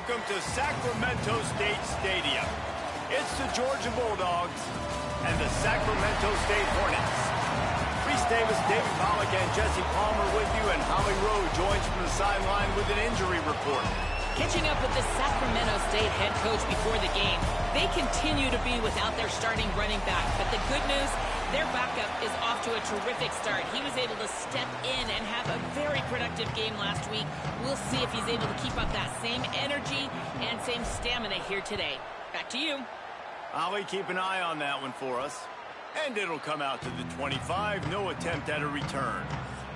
welcome to Sacramento State Stadium. It's the Georgia Bulldogs and the Sacramento State Hornets. Reese Davis, David Pollack, and Jesse Palmer with you, and Holly Rowe joins from the sideline with an injury report. Catching up with the Sacramento State head coach before the game, they continue to be without their starting running back. But the good news, their backup is off to a terrific start. He was able to step in and have a very productive game last week. We'll see if he's able to keep up that same energy and same stamina here today. Back to you. Holly, keep an eye on that one for us. And it'll come out to the 25. No attempt at a return.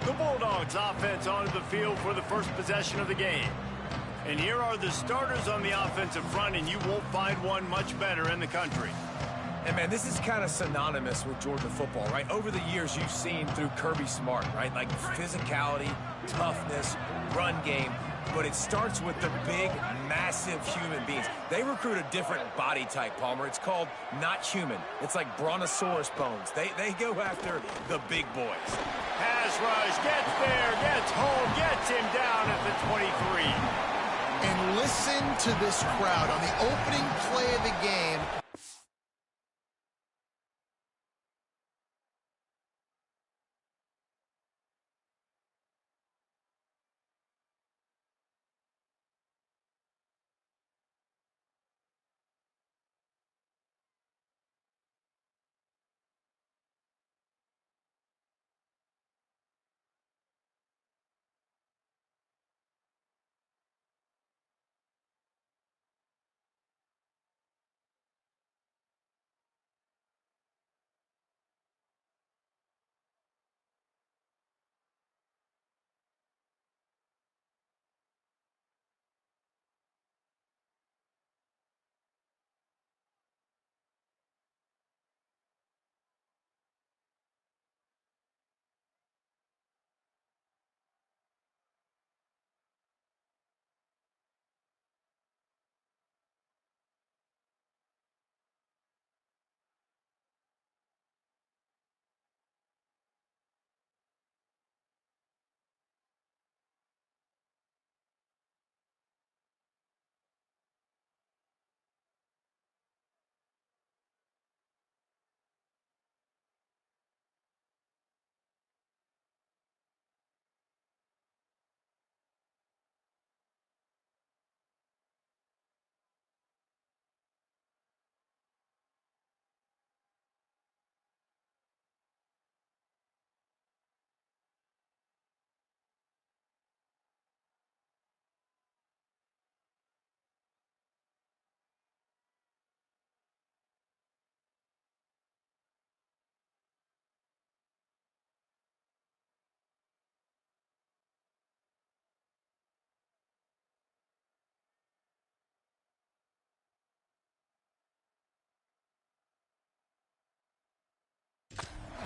The Bulldogs offense onto the field for the first possession of the game. And here are the starters on the offensive front, and you won't find one much better in the country. And, man, this is kind of synonymous with Georgia football, right? Over the years, you've seen through Kirby Smart, right? Like physicality, toughness, run game. But it starts with the big, massive human beings. They recruit a different body type, Palmer. It's called not human. It's like brontosaurus bones. They go after the big boys. Pass rush, gets there, gets home, gets him down at the 23. And listen to this crowd on the opening play of the game.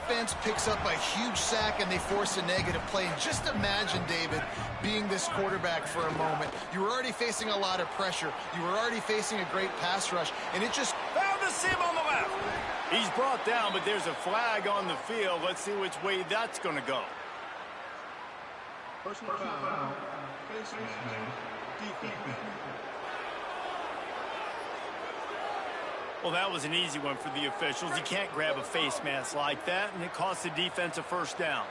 Defense picks up a huge sack and they force a negative play. And just imagine, David, being this quarterback for a moment. You were already facing a lot of pressure. You were already facing a great pass rush, and it just found the seam on the left. He's brought down, but there's a flag on the field. Let's see which way that's going to go. Personal foul. Defense. Well, that was an easy one for the officials. You can't grab a face mask like that, and it costs the defense a first down.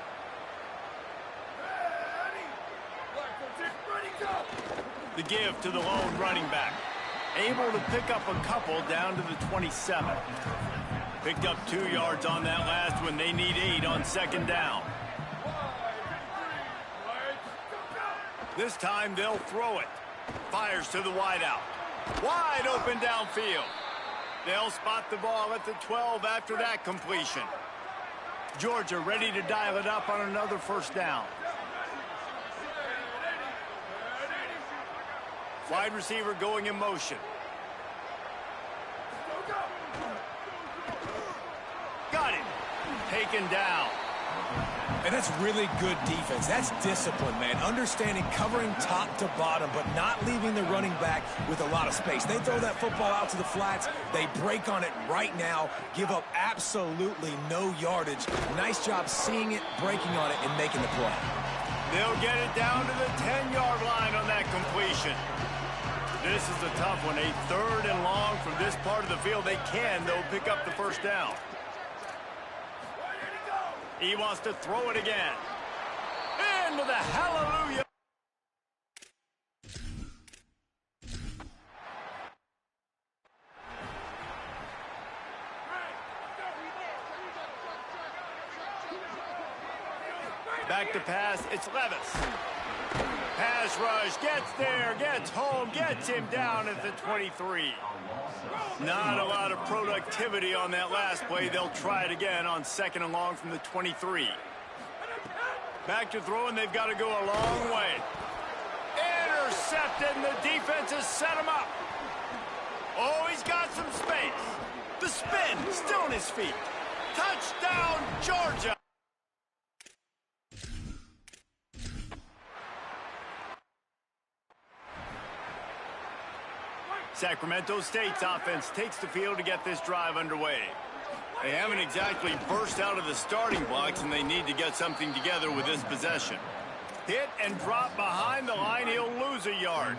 The give to the lone running back. Able to pick up a couple down to the 27. Picked up 2 yards on that last one. They need 8 on second down. This time they'll throw it. Fires to the wideout. Wide open downfield. They'll spot the ball at the 12 after that completion. Georgia ready to dial it up on another first down. Wide receiver going in motion. Got him. Taken down. And that's really good defense. That's discipline, man. Understanding covering top to bottom, but not leaving the running back with a lot of space. They throw that football out to the flats. They break on it right now, give up absolutely no yardage. Nice job seeing it, breaking on it, and making the play. They'll get it down to the 10-yard line on that completion. This is a tough one. A 3rd and long from this part of the field. They can, though, pick up the first down. He wants to throw it again. Into the hallelujah. Back to pass, it's Levis. Pass rush, gets there, gets home, gets him down at the 23. Not a lot of productivity on that last play. They'll try it again on 2nd and long from the 23. Back to throw, and they've got to go a long way. Intercepted, and the defense has set him up. Oh, he's got some space. The spin, still on his feet. Touchdown, Georgia. Sacramento State's offense takes the field to get this drive underway. They haven't exactly burst out of the starting blocks, and they need to get something together with this possession. Hit and drop behind the line, he'll lose a yard.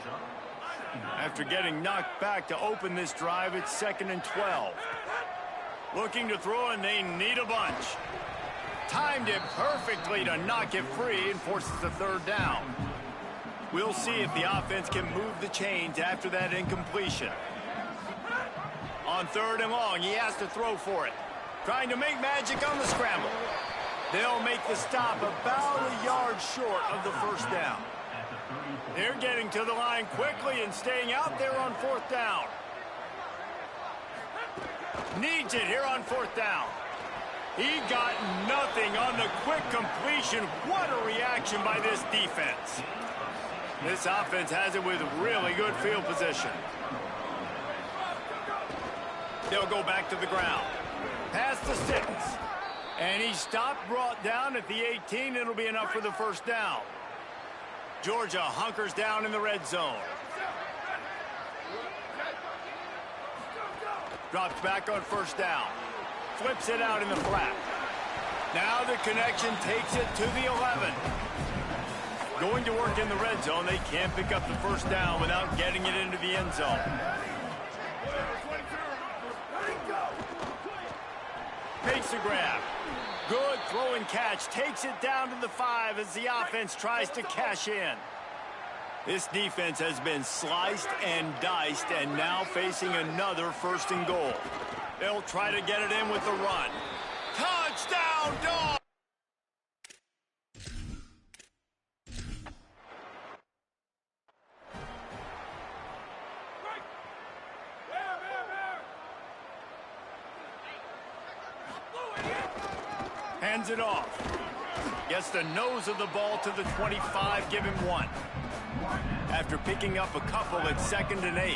After getting knocked back to open this drive, it's 2nd and 12. Looking to throw, and they need a bunch. Timed it perfectly to knock it free and forces the 3rd down. We'll see if the offense can move the chains after that incompletion. On 3rd and long, he has to throw for it. Trying to make magic on the scramble. They'll make the stop about a yard short of the first down. They're getting to the line quickly and staying out there on 4th down. Needs it here on 4th down. He got nothing on the quick completion. What a reaction by this defense. This offense has it with really good field position. They'll go back to the ground. Pass to 6. And he stopped, brought down at the 18. It'll be enough for the first down. Georgia hunkers down in the red zone. Drops back on 1st down. Flips it out in the flat. Now the connection takes it to the 11. Going to work in the red zone. They can't pick up the first down without getting it into the end zone. Makes the grab. Good throw and catch. Takes it down to the 5 as the offense tries to cash in. This defense has been sliced and diced and now facing another 1st and goal. They'll try to get it in with the run. Touchdown, Dog! Hands it off. Gets the nose of the ball to the 25. Give him 1. After picking up a couple, it's 2nd and 8.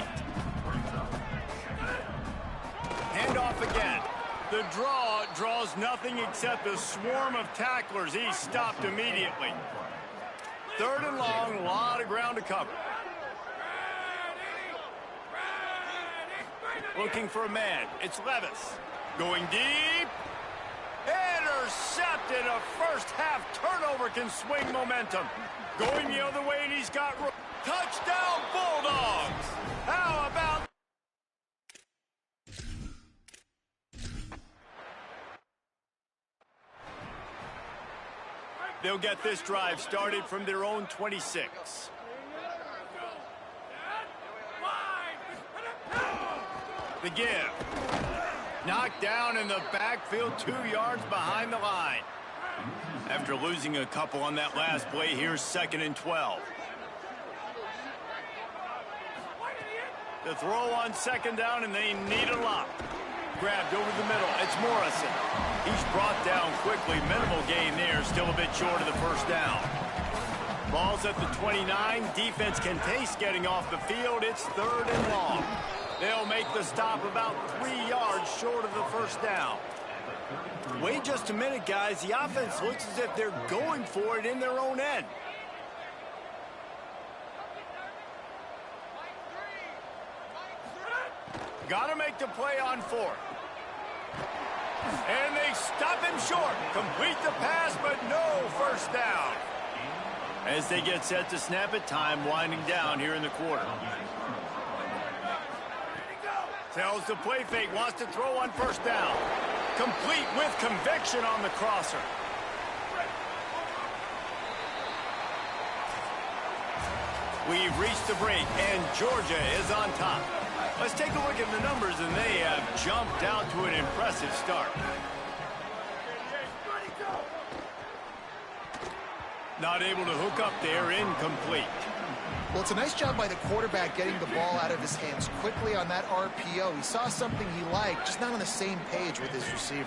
Hand off again. The draw draws nothing except a swarm of tacklers. He's stopped immediately. 3rd and long, a lot of ground to cover. Looking for a man. It's Levis. Going deep. Intercepted. A first-half turnover can swing momentum. Going the other way, and he's got room. Touchdown, Bulldogs! How about... They'll get this drive started from their own 26. The give. Knocked down in the backfield, 2 yards behind the line. After losing a couple on that last play, here's 2nd and 12. The throw on 2nd down, and they need a lot. Grabbed over the middle. It's Morrison. He's brought down quickly. Minimal gain there. Still a bit short of the first down. Ball's at the 29. Defense can taste getting off the field. It's 3rd and long. They'll make the stop about 3 yards short of the first down. Wait just a minute, guys. The offense looks as if they're going for it in their own end. Got to make the play on 4th. And they stop him short. Complete the pass, but no first down. As they get set to snap it, time winding down here in the quarter. Tells the play fake, wants to throw on first down. Complete with conviction on the crosser. We've reached the break, and Georgia is on top. Let's take a look at the numbers, and they have jumped out to an impressive start. Not able to hook up there, incomplete. Well, it's a nice job by the quarterback getting the ball out of his hands quickly on that RPO. He saw something he liked, just not on the same page with his receiver.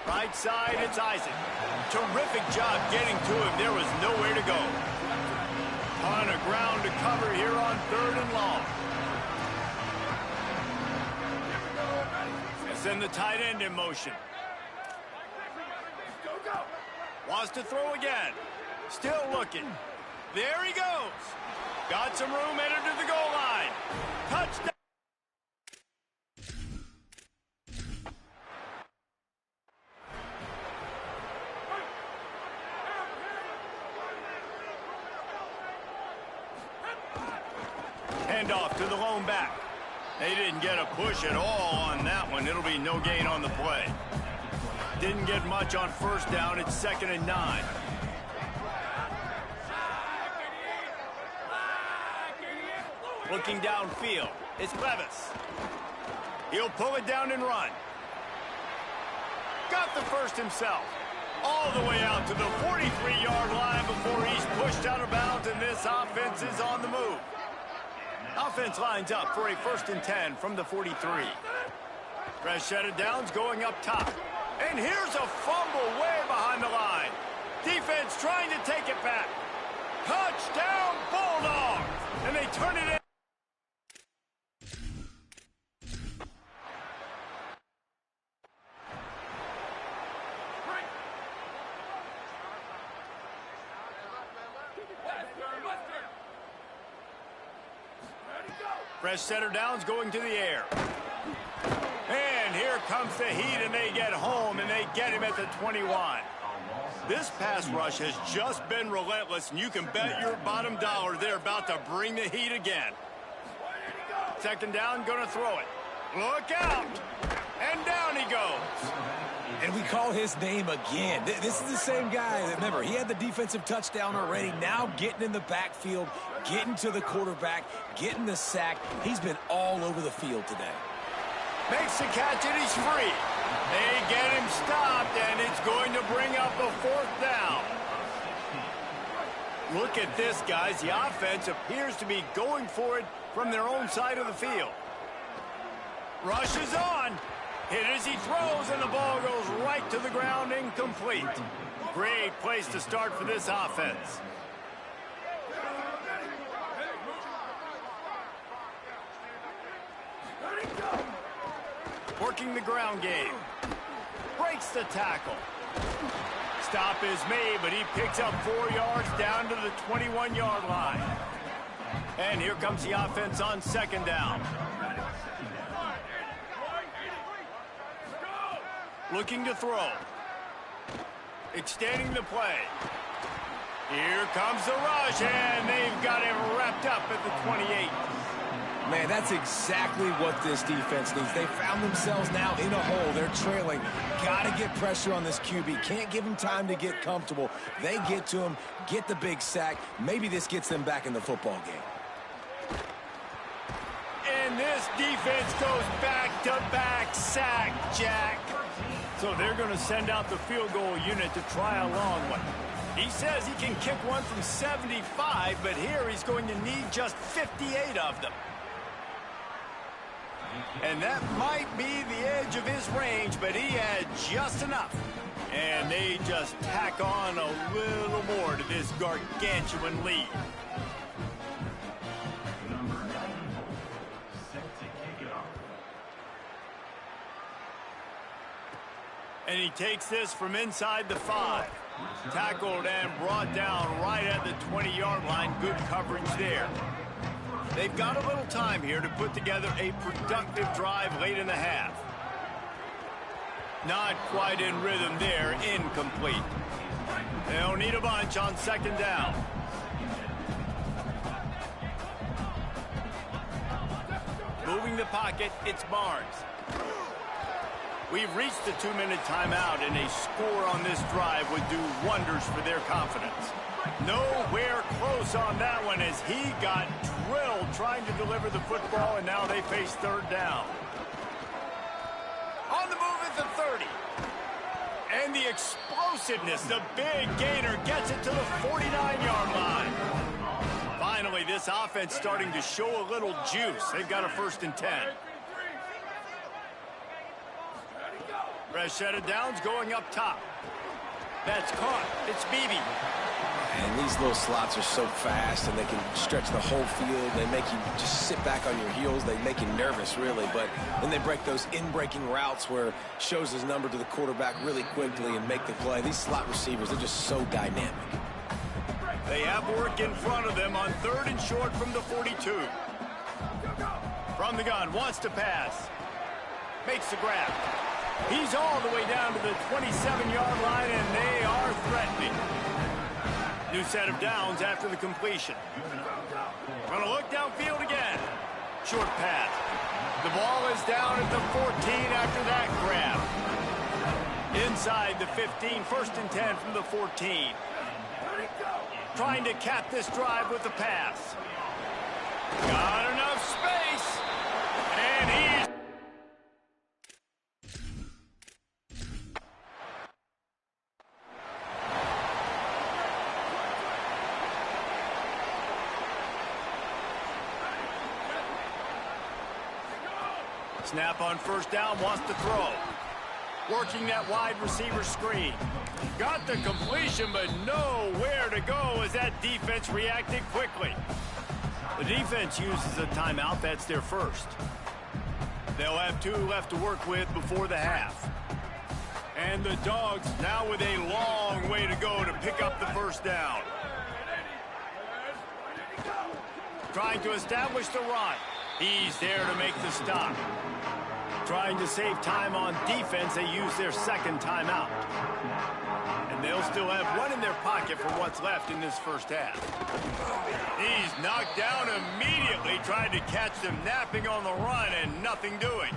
Right side, it's Isaac. Terrific job getting to him. There was nowhere to go. Ton of ground to cover here on 3rd and long. They send the tight end in motion. Wants to throw again. Still looking. There he goes. Got some room, headed to the goal line. Touchdown. Handoff to the lone back. They didn't get a push at all on that one. It'll be no gain on the play. Didn't get much on first down. It's 2nd and 9. Looking downfield. It's Levis. He'll pull it down and run. Got the first himself. All the way out to the 43-yard line before he's pushed out of bounds, and this offense is on the move. Offense lines up for a 1st and 10 from the 43. Press shutted downs going up top. And here's a fumble way behind the line. Defense trying to take it back. Touchdown, Bulldogs! And they turn it in. Fresh setter downs going to the air. And here comes the heat, and they get home, and they get him at the 21. This pass rush has just been relentless, and you can bet your bottom dollar they're about to bring the heat again. 2nd down, going to throw it. Look out! And down he goes. And we call his name again. This is the same guy. Remember, he had the defensive touchdown already. Now getting in the backfield, getting to the quarterback, getting the sack. He's been all over the field today. Makes the catch, and he's free. They get him stopped, and it's going to bring up a 4th down. Look at this, guys. The offense appears to be going for it from their own side of the field. Rush is on. Hit as he throws, and the ball goes right to the ground, incomplete. Great place to start for this offense. Working the ground game. Breaks the tackle. Stop is made, but he picks up 4 yards down to the 21-yard line. And here comes the offense on 2nd down. Looking to throw. Extending the play. Here comes the rush, and they've got him wrapped up at the 28. Man, that's exactly what this defense needs. They found themselves now in a hole. They're trailing. Got to get pressure on this QB. Can't give him time to get comfortable. They get to him, get the big sack. Maybe this gets them back in the football game. And this defense goes back-to-back sack, Jack. So they're going to send out the field goal unit to try a long one. He says he can kick one from 75, but here he's going to need just 58 of them. And that might be the edge of his range, but he had just enough. And they just tack on a little more to this gargantuan lead. And he takes this from inside the 5. Tackled and brought down right at the 20-yard line. Good coverage there. They've got a little time here to put together a productive drive late in the half. Not quite in rhythm there. Incomplete. They'll need a bunch on 2nd down. Moving the pocket, it's Barnes. We've reached the 2-minute timeout, and a score on this drive would do wonders for their confidence. Nowhere close on that one as he got drilled trying to deliver the football, and now they face third down. On the move at the 30. And the explosiveness, the big gainer gets it to the 49-yard line. Finally, this offense starting to show a little juice. They've got a 1st and 10. Fresh set of downs going up top. That's caught. It's Beebe. And these little slots are so fast, and they can stretch the whole field. They make you just sit back on your heels. They make you nervous, really. But then they break those in-breaking routes where shows his number to the quarterback really quickly and make the play. These slot receivers are just so dynamic. They have work in front of them on 3rd and short from the 42. From the gun, wants to pass. Makes the grab. He's all the way down to the 27-yard line, and they are threatening. New set of downs after the completion. Gonna look downfield again. Short pass. The ball is down at the 14 after that grab. Inside the 15, 1st and 10 from the 14. Trying to cap this drive with the pass. Got enough space. And he's... Snap on 1st down, wants to throw. Working that wide receiver screen. Got the completion, but nowhere to go as that defense reacted quickly. The defense uses a timeout. That's their 1st. They'll have 2 left to work with before the half. And the Dogs now with a long way to go to pick up the 1st down. Trying to establish the run. He's there to make the stop. Trying to save time on defense, they use their 2nd timeout. And they'll still have one in their pocket for what's left in this 1st half. He's knocked down immediately, trying to catch them napping on the run and nothing doing.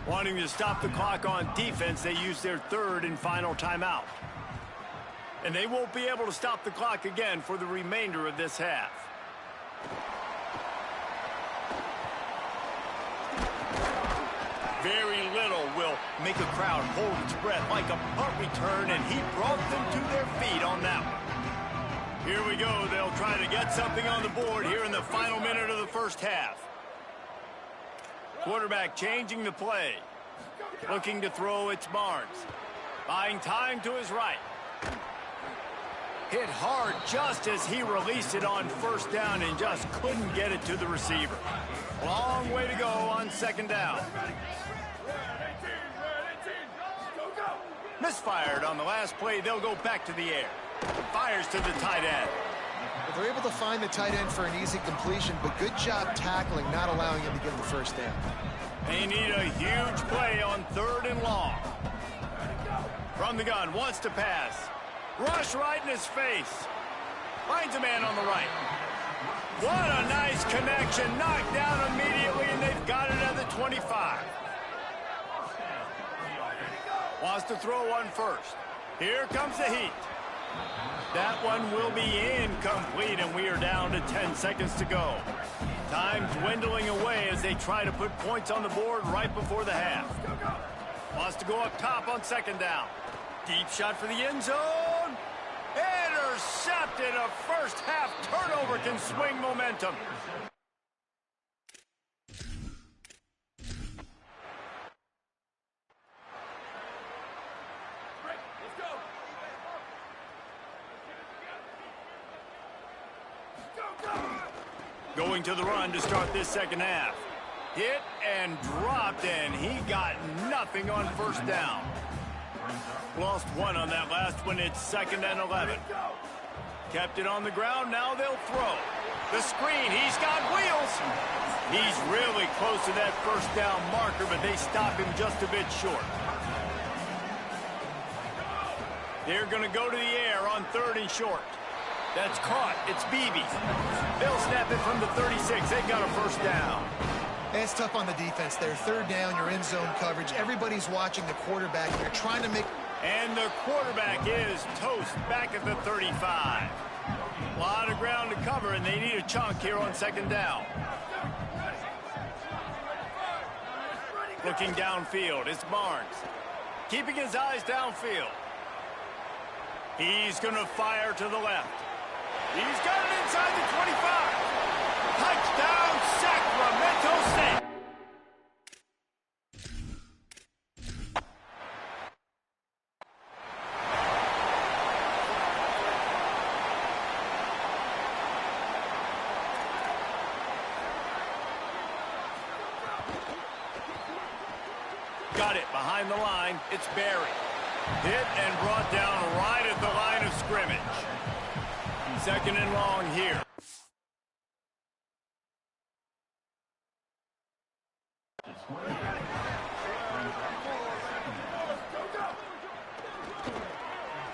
Wanting to stop the clock on defense, they use their 3rd and final timeout. And they won't be able to stop the clock again for the remainder of this half. Very little will make a crowd hold its breath like a punt return, and he brought them to their feet on that one. Here we go. They'll try to get something on the board here in the final minute of the 1st half. Quarterback changing the play. Looking to throw, it's Barnes. Buying time to his right. Hit hard just as he released it on 1st down and just couldn't get it to the receiver. Long way to go on 2nd down. Misfired on the last play. They'll go back to the air. Fires to the tight end. Well, they're able to find the tight end for an easy completion, but good job tackling, not allowing him to get the 1st down. They need a huge play on 3rd and long. From the gun, wants to pass. Rush right in his face. Finds a man on the right. What a nice connection. Knocked down immediately, and they've got it at the 25. Wants to throw one 1st. Here comes the heat. That one will be incomplete, and we are down to 10 seconds to go. Time dwindling away as they try to put points on the board right before the half. Wants to go up top on 2nd down. Deep shot for the end zone. Intercepted. A 1st half turnover can swing momentum. Going to the run to start this 2nd half. Hit and dropped, and he got nothing on 1st down. Lost 1 on that last one. It's 2nd and 11. Kept it on the ground. Now they'll throw. The screen. He's got wheels. He's really close to that 1st down marker, but they stop him just a bit short. They're going to go to the air on 3rd and short. That's caught. It's Beebe. They'll snap it from the 36. They've got a 1st down. It's tough on the defense there. Third down, you're in zone coverage. Everybody's watching the quarterback. You're trying to make... And the quarterback is toast back at the 35. A lot of ground to cover, and they need a chunk here on second down. Looking downfield, it's Barnes. Keeping his eyes downfield. He's going to fire to the left. He's got it inside the 25. Touchdown, Sacramento State. Got it behind the line. It's Barry. Hit and brought down right at the line of scrimmage. Second and long here.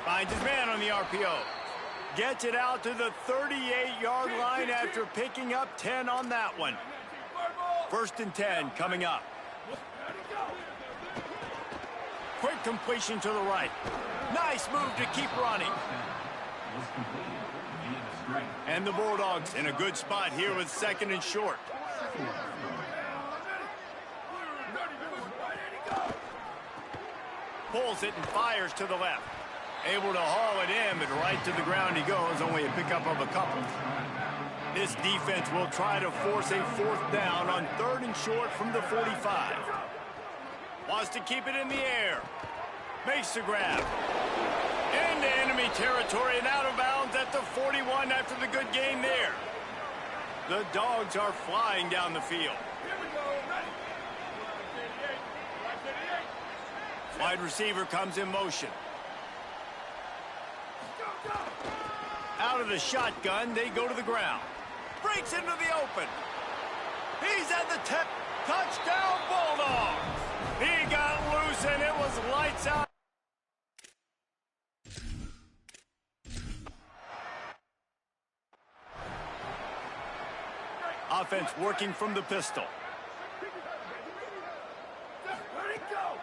Finds his man on the RPO. Gets it out to the 38-yard line after picking up 10 on that one. First and 10 coming up. Quick completion to the right. Nice move to keep running. And the Bulldogs in a good spot here with second and short. Pulls it and fires to the left. Able to haul it in, but right to the ground he goes. Only a pickup of a couple. This defense will try to force a fourth down on third and short from the 45. Wants to keep it in the air. Makes the grab. Into enemy territory and out of bounds at the 41 after the good game there. The Dogs are flying down the field. Wide receiver comes in motion. Out of the shotgun, they go to the ground. Breaks into the open. He's at the 10. Touchdown, Bulldogs. He got loose, and it was lights out. Offense working from the pistol.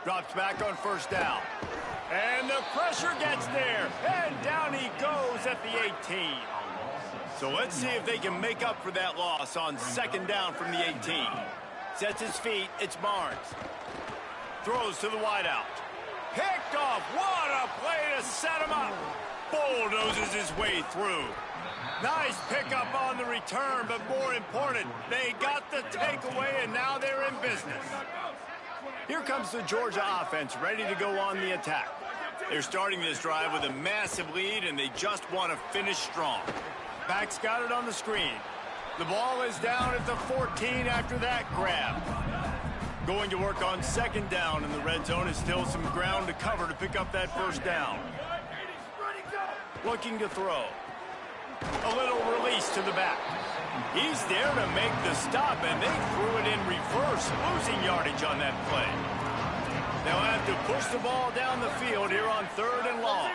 Drops back on first down. And the pressure gets there. And down he goes at the 18. So let's see if they can make up for that loss on second down from the 18. Sets his feet. It's Barnes. Throws to the wideout. Picked off. What a play to set him up. Bulldozes his way through. Nice pickup on the return, but more important, they got the takeaway, and now they're in business. Here comes the Georgia offense, ready to go on the attack. They're starting this drive with a massive lead, and they just want to finish strong. Back's got it on the screen. The ball is down at the 14 after that grab. Going to work on second down, and the red zone is still some ground to cover to pick up that first down. Looking to throw. A little release to the back. He's there to make the stop, and they threw it in reverse, losing yardage on that play. They'll have to push the ball down the field here on third and long.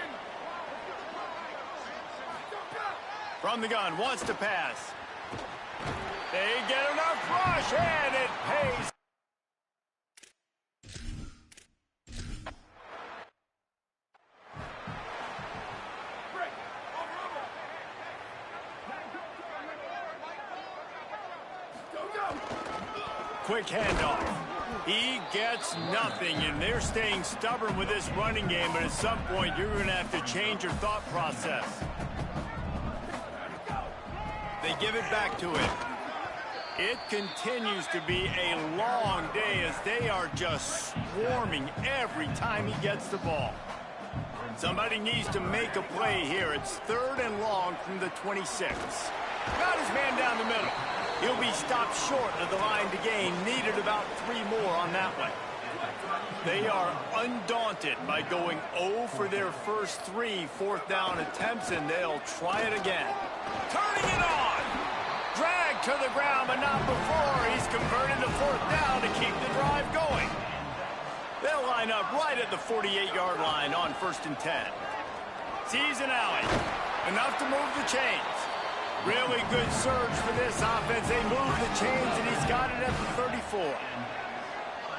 From the gun, wants to pass. They get enough rush, and it pays. Quick handoff. He gets nothing, and they're staying stubborn with this running game, but at some point you're going to have to change your thought process. They give it back to him. It continues to be a long day as they are just swarming every time he gets the ball. Somebody needs to make a play here. It's third and long from the 26. Got his man down the middle. He'll be stopped short of the line to gain. Needed about 3 more on that one. They are undaunted by going 0 for their first 3 fourth down attempts, and they'll try it again. Turning it on. Dragged to the ground, but not before. He's converted to fourth down to keep the drive going. They'll line up right at the 48-yard line on first and 10. Sees an alley. Enough to move the chains. Really good surge for this offense. They move the chains, and he's got it at the 34.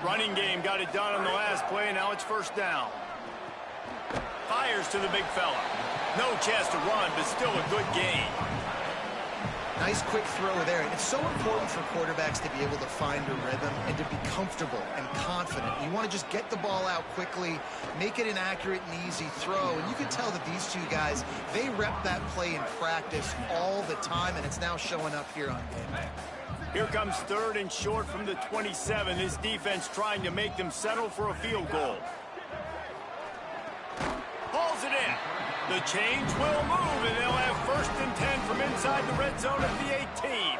Running game got it done on the last play, and now it's first down. Fires to the big fella. No chance to run, but still a good gain. Nice quick throw there. It's so important for quarterbacks to be able to find a rhythm and to be comfortable and confident. You want to just get the ball out quickly, make it an accurate and easy throw. And you can tell that these two guys, they rep that play in practice all the time, and it's now showing up here on game day. Here comes third and short from the 27. This defense trying to make them settle for a field goal. Hauls it in. The change will move, and they'll have first and 10 from inside the red zone at the 18.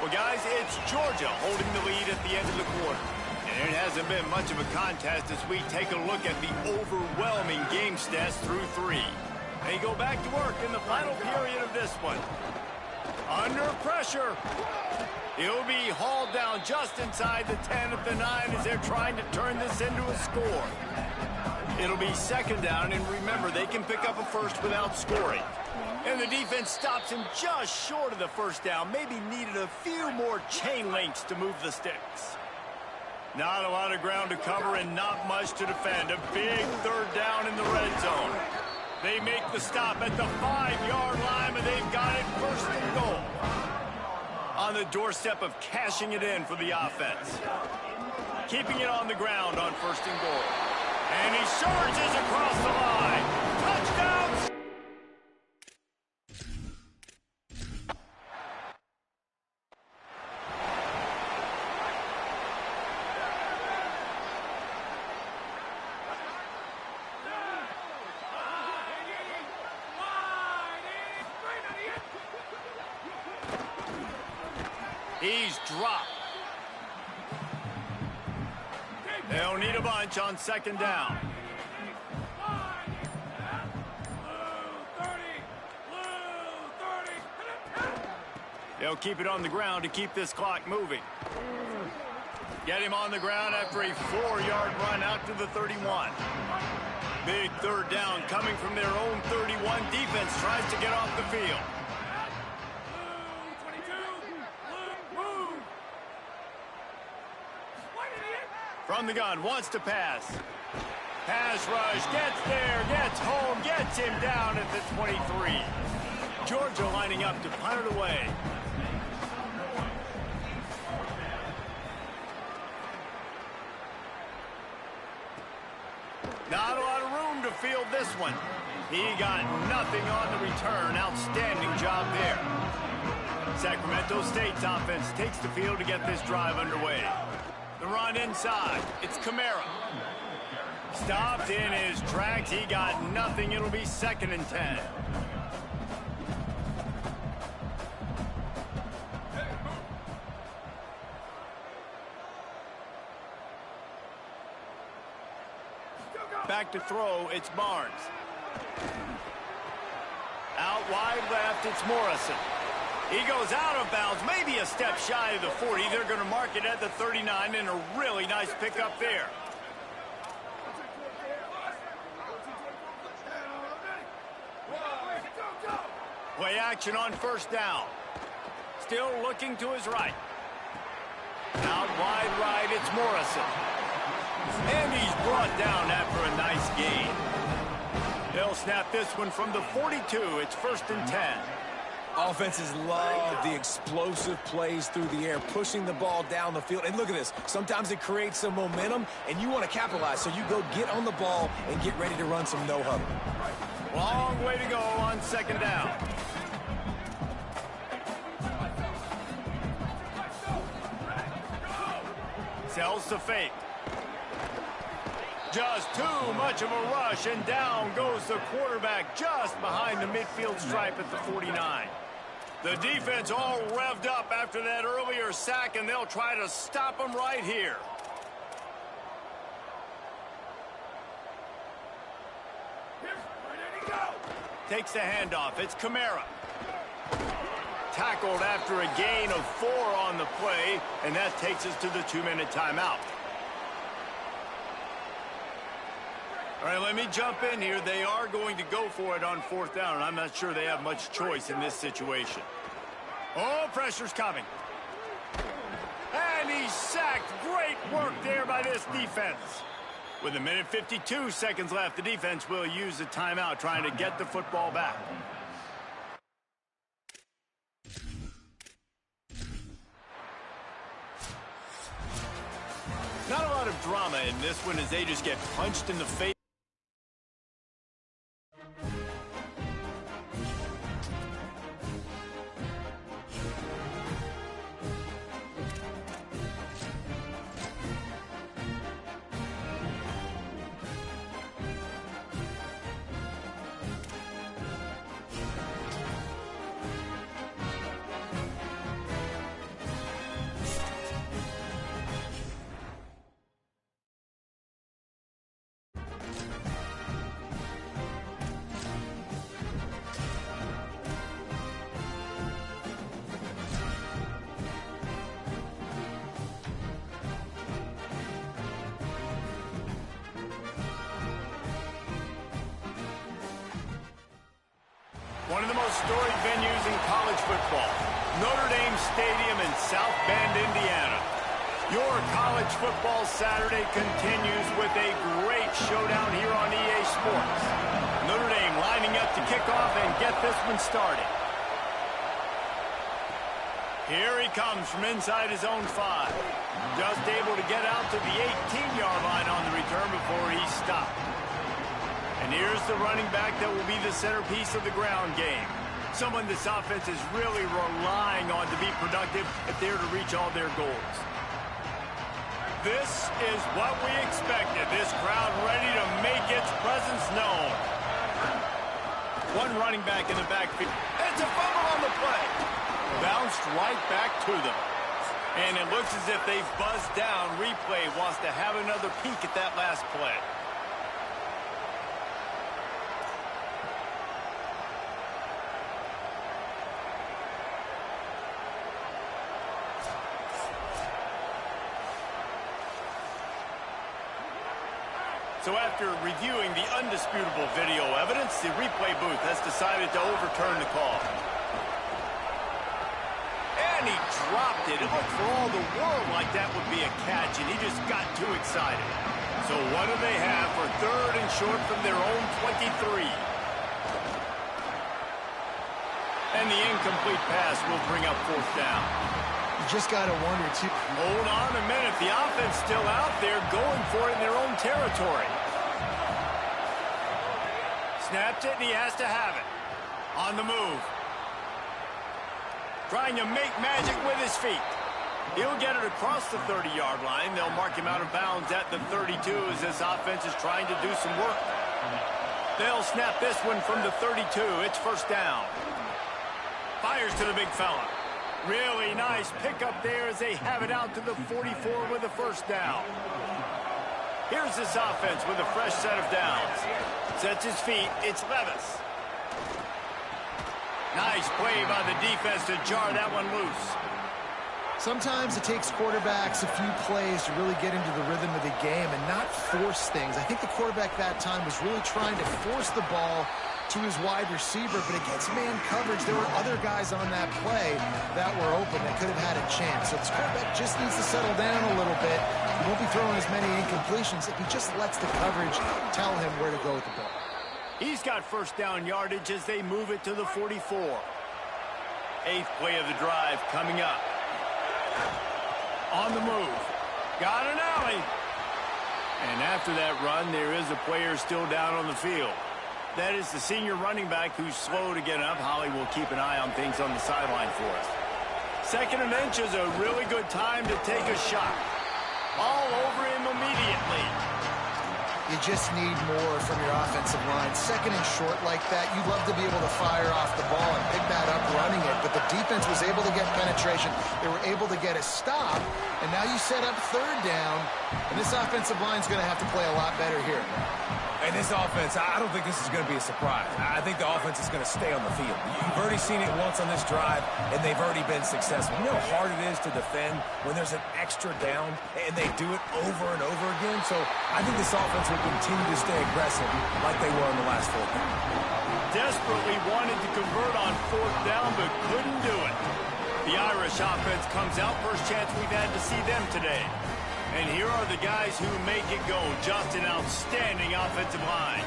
Well, guys, it's Georgia holding the lead at the end of the quarter. And it hasn't been much of a contest as we take a look at the overwhelming game stats through 3. They go back to work in the final period of this one. Under pressure. He'll be hauled down just inside the 10 of the 9 as they're trying to turn this into a score. It'll be second down, and remember, they can pick up a first without scoring. And the defense stops him just short of the first down. Maybe needed a few more chain links to move the sticks. Not a lot of ground to cover and not much to defend. A big third down in the red zone. They make the stop at the 5-yard line, but they've got it first and goal. On the doorstep of cashing it in for the offense. Keeping it on the ground on first and goal. And he surges across the line. Touchdown! He's dropped. They'll need a bunch on second down. They'll keep it on the ground to keep this clock moving. Get him on the ground after a 4-yard run out to the 31. Big third down coming from their own 31. Defense tries to get off the field. From the gun, wants to pass. Pass rush, gets there, gets home, gets him down at the 23. Georgia lining up to punt it away. Not a lot of room to field this one. He got nothing on the return. Outstanding job there. Sacramento State's offense takes the field to get this drive underway. The run inside. It's Kamara. Stopped in his tracks. He got nothing. It'll be second and 10. Back to throw. It's Barnes. Out wide left. It's Morrison. He goes out of bounds, maybe a step shy of the 40. They're going to mark it at the 39, and a really nice pickup there. Play action on first down. Still looking to his right. Out wide right, it's Morrison. And he's brought down after a nice gain. They'll snap this one from the 42. It's first and 10. Offenses love the explosive plays through the air, pushing the ball down the field. And look at this. Sometimes it creates some momentum, and you want to capitalize. So you go get on the ball and get ready to run some no-huddle. Long way to go on second down. Sells the fake. Just too much of a rush, and down goes the quarterback just behind the midfield stripe at the 49. The defense all revved up after that earlier sack, and they'll try to stop them right here. Takes the handoff. It's Kamara. Tackled after a gain of 4 on the play, and that takes us to the 2-minute timeout. All right, let me jump in here. They are going to go for it on 4th down, and I'm not sure they have much choice in this situation. Oh, pressure's coming. And he's sacked. Great work there by this defense. With 1:52 seconds left, the defense will use a timeout trying to get the football back. Not a lot of drama in this one as they just get punched in the face. One of the most storied venues in college football, Notre Dame Stadium in South Bend, Indiana. Your college football Saturday continues with a great showdown here on EA Sports. Notre Dame lining up to kick off and get this one started. Here he comes from inside his own 5. Just able to get out to the 18-yard line on the return before he stopped. And here's the running back that will be the centerpiece of the ground game. Someone this offense is really relying on to be productive if they're to reach all their goals. This is what we expected. This crowd ready to make its presence known. One running back in the backfield. It's a fumble on the play. Bounced right back to them. And it looks as if they've buzzed down. Replay wants to have another peek at that last play. So after reviewing the undisputable video evidence, the replay booth has decided to overturn the call. And he dropped it. It looked for all the world like that would be a catch, and he just got too excited. So what do they have for 3rd and short from their own 23? And the incomplete pass will bring up 4th down. You just got to wonder, too. Hold on a minute. The offense still out there going for it in their own territory. Snapped it, and he has to have it. On the move. Trying to make magic with his feet. He'll get it across the 30-yard line. They'll mark him out of bounds at the 32 as this offense is trying to do some work. They'll snap this one from the 32. It's 1st down. Fires to the big fella. Really nice pickup there as they have it out to the 44 with a 1st down. Here's this offense with a fresh set of downs. Sets his feet. It's Levis. Nice play by the defense to jar that one loose. Sometimes it takes quarterbacks a few plays to really get into the rhythm of the game and not force things. I think the quarterback that time was really trying to force the ball to his wide receiver, but against man coverage, there were other guys on that play that were open that could have had a chance. So this quarterback just needs to settle down a little bit. He won't be throwing as many incompletions if he just lets the coverage tell him where to go with the ball. He's got 1st down yardage as they move it to the 44. 8th play of the drive coming up. On the move. Got an alley. And after that run, there is a player still down on the field. That is the senior running back who's slow to get up. Holly will keep an eye on things on the sideline for us. 2nd and inch is a really good time to take a shot. All over him immediately. You just need more from your offensive line. 2nd and short like that, you'd love to be able to fire off the ball and pick that up running it, but the defense was able to get penetration. They were able to get a stop, and now you set up 3rd down, and this offensive line's going to have to play a lot better here. And this offense, I don't think this is going to be a surprise. I think the offense is going to stay on the field. You've already seen it once on this drive, and they've already been successful. You know how hard it is to defend when there's an extra down, and they do it over and over again? So I think this offense will continue to stay aggressive like they were in the last fourth down. Desperately wanted to convert on fourth down, but couldn't do it. The Irish offense comes out. First chance we've had to see them today. And here are the guys who make it go. Just an outstanding offensive line.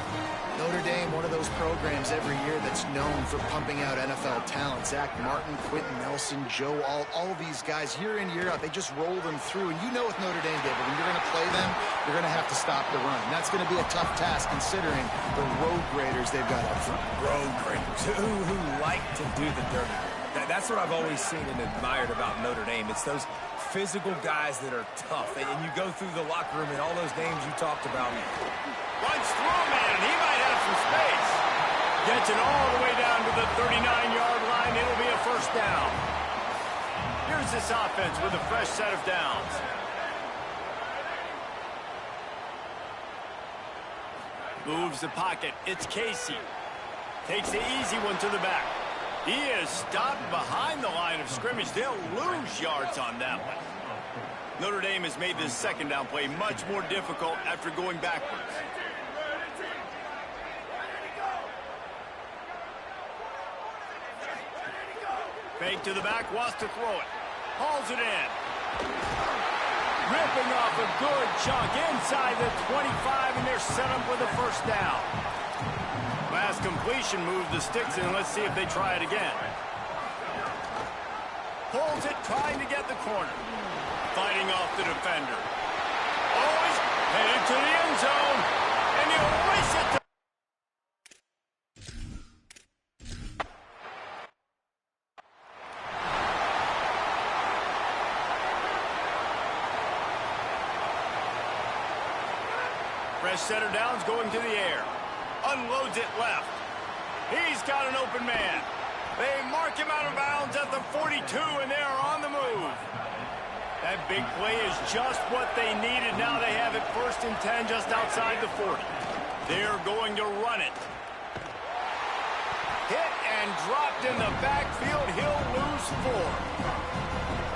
Notre Dame, one of those programs every year that's known for pumping out NFL talent. Zach Martin, Quentin Nelson, Joe Alt, all of these guys year in, year out, they just roll them through. And you know with Notre Dame, David, when you're going to play them, you're going to have to stop the run. And that's going to be a tough task considering the road graders they've got up front. Road graders who like to do the dirty work. That's what I've always seen and admired about Notre Dame. It's those physical guys that are tough. And you go through the locker room and all those names you talked about. Runs through, man. He might have some space. Gets it all the way down to the 39-yard line. It'll be a first down. Here's this offense with a fresh set of downs. Moves the pocket. It's Casey. Takes the easy one to the back. He is stopped behind the line of scrimmage. They'll lose yards on that one. Notre Dame has made this second down play much more difficult after going backwards. Fake to the back, wants to throw it. Hauls it in. Ripping off a good chunk inside the 25, and they're set up with a first down. Last completion moved the sticks in. Let's see if they try it again. Pulls it, trying to get the corner. Fighting off the defender. Always headed to the end zone. And he'll race it to... Fresh set of downs going to the air. Unloads it left. He's got an open man. They mark him out of bounds at the 42, and they are on the move. That big play is just what they needed. Now they have it 1st and 10 just outside the 40. They're going to run it. Hit and dropped in the backfield. He'll lose 4.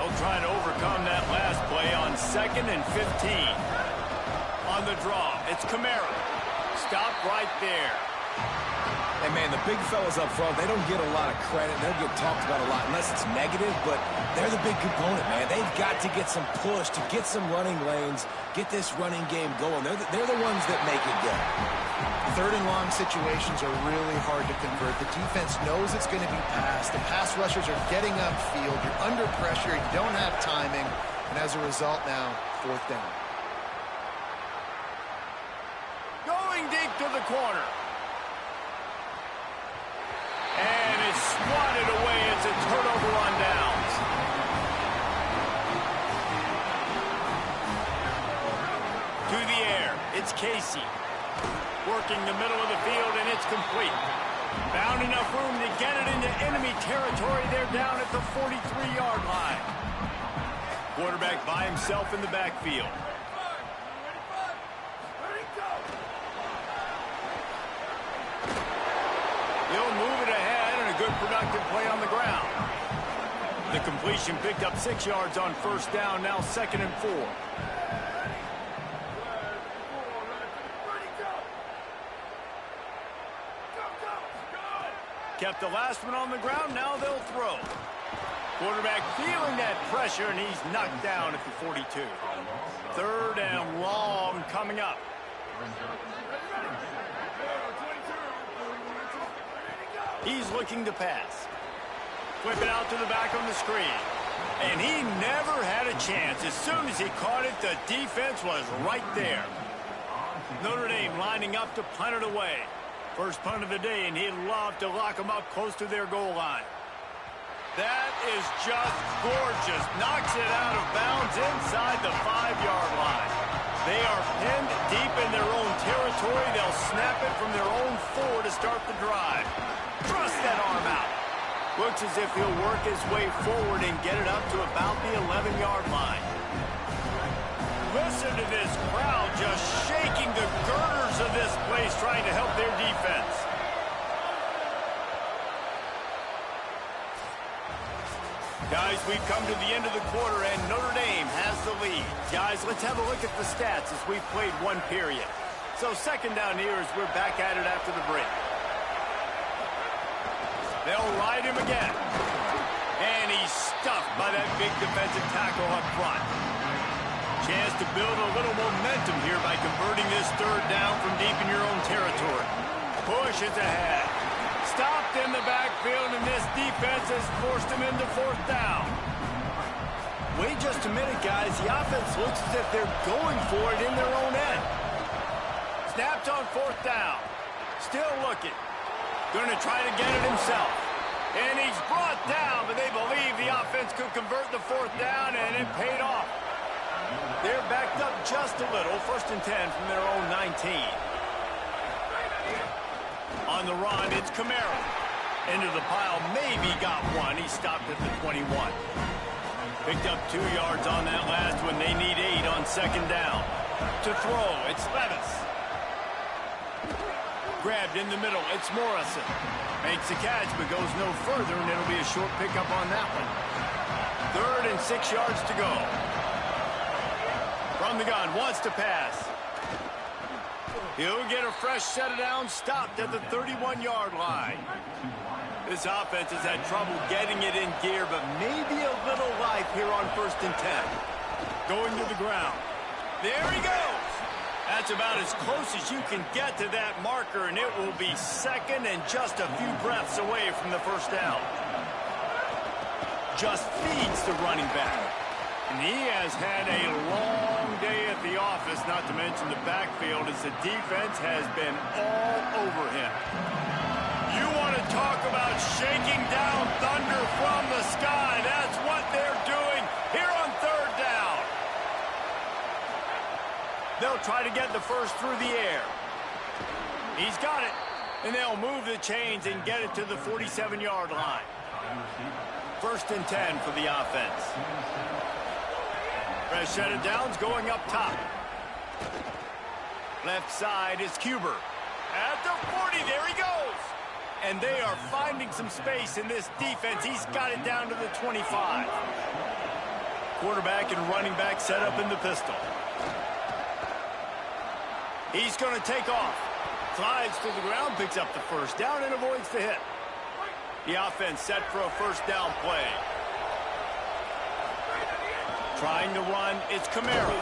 They'll try to overcome that last play on 2nd and 15. On the draw, it's Kamara. Stop right there. And, man, the big fellas up front, they don't get a lot of credit. They don't get talked about a lot unless it's negative, but they're the big component, man. They've got to get some push, to get some running lanes, get this running game going. They're the ones that make it go. 3rd and long situations are really hard to convert. The defense knows it's going to be passed. The pass rushers are getting upfield. You're under pressure. You don't have timing. And as a result now, 4th down. Going deep to the corner. And it's swatted away. It's a turnover on downs. To the air. It's Casey. Working the middle of the field, and it's complete. Found enough room to get it into enemy territory. They're down at the 43-yard line. Quarterback by himself in the backfield. He'll move it ahead, and a good productive play on the ground. The completion picked up 6 yards on 1st down, now 2nd and 4. Kept the last one on the ground, now they'll throw. Quarterback feeling that pressure, and he's knocked down at the 42. 3rd and long coming up. He's looking to pass. Flip it out to the back on the screen. And he never had a chance. As soon as he caught it, the defense was right there. Notre Dame lining up to punt it away. First punt of the day, and he'd love to lock them up close to their goal line. That is just gorgeous. Knocks it out of bounds inside the 5-yard line. They are pinned deep in their own territory. They'll snap it from their own 4 to start the drive. Thrust that arm out. Looks as if he'll work his way forward and get it up to about the 11-yard line. Listen to this crowd just shaking the girders of this place. plays trying to help their defense. Guys, we've come to the end of the quarter, and Notre Dame has the lead. Guys, let's have a look at the stats as we've played one period. So second down here as we're back at it after the break. They'll ride him again. And he's stuffed by that big defensive tackle up front. Chance to build a little momentum here by converting this third down from deep in your own territory. Pushes ahead. Stopped in the backfield, and this defense has forced him into fourth down. Wait just a minute, guys. The offense looks as if they're going for it in their own end. Snapped on fourth down. Still looking. Going to try to get it himself. And he's brought down, but they believe the offense could convert the fourth down, and it paid off. They're backed up just a little. 1st and 10 from their own 19. On the run, it's Kamara. Into the pile, maybe got one. He stopped at the 21. Picked up 2 yards on that last one. They need 8 on second down. To throw, it's Levis. Grabbed in the middle, it's Morrison. Makes the catch, but goes no further, and it'll be a short pickup on that one. 3rd and 6 yards to go. From the gun, wants to pass. He'll get a fresh set of downs, stopped at the 31-yard line. This offense has had trouble getting it in gear, but maybe a little life here on 1st and 10. Going to the ground. There he goes. That's about as close as you can get to that marker, and it will be second and just a few breaths away from the first down. Just feeds the running back. And he has had a long day at the office, not to mention the backfield, as the defense has been all over him. You want to talk about shaking down thunder from the sky. That's what they're doing here on 3rd down. They'll try to get the first through the air. He's got it. And they'll move the chains and get it to the 47-yard line. 1st and 10 for the offense. Fresh set of downs going up top. Left side is Cuber. At the 40, there he goes. And they are finding some space in this defense. He's got it down to the 25. Quarterback and running back set up in the pistol. He's going to take off. Slides to the ground, picks up the first down, and avoids the hit. The offense set for a first down play. Trying to run, it's Kamara.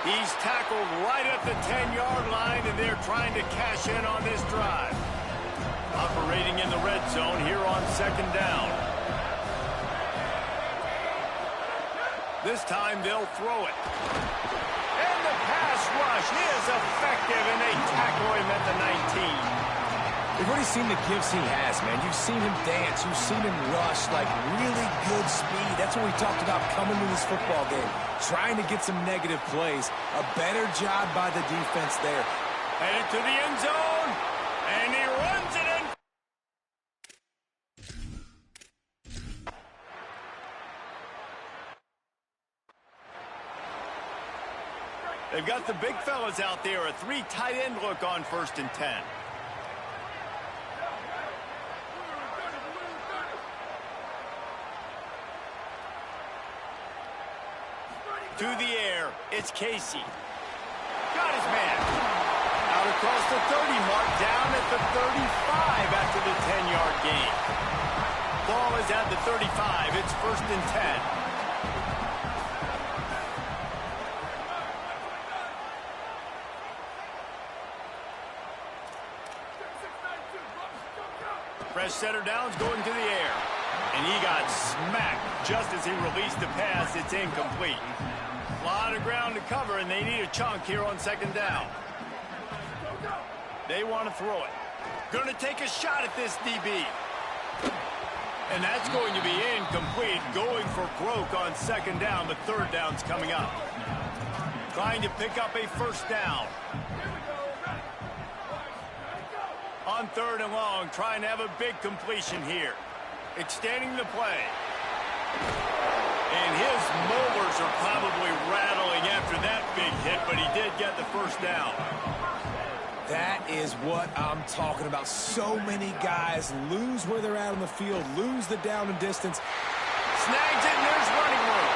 He's tackled right at the 10-yard line, and they're trying to cash in on this drive. Operating in the red zone here on second down. This time they'll throw it. And the pass rush is effective, and they tackle him at the 19. We've already seen the gifts he has, man. You've seen him dance. You've seen him rush, like really good speed. That's what we talked about coming to this football game. Trying to get some negative plays. A better job by the defense there. Headed to the end zone, and he runs it in. They've got the big fellas out there. A 3 tight end look on 1st and 10. To the air, it's Casey. Got his man. Out across the 30 mark, down at the 35 after the 10-yard gain. Ball is at the 35. It's 1st and 10. Fresh setter downs going to the air. And he got smacked just as he released the pass. It's incomplete. A lot of ground to cover, and they need a chunk here on second down. They want to throw it. Going to take a shot at this DB. And that's going to be incomplete. Going for broke on second down. The 3rd down's coming up. Trying to pick up a first down. On 3rd and long, trying to have a big completion here. Extending the play. And his molars are probably rattling after that big hit, but he did get the first down. That is what I'm talking about. So many guys lose where they're at on the field, lose the down and distance. Snags it, and there's running room.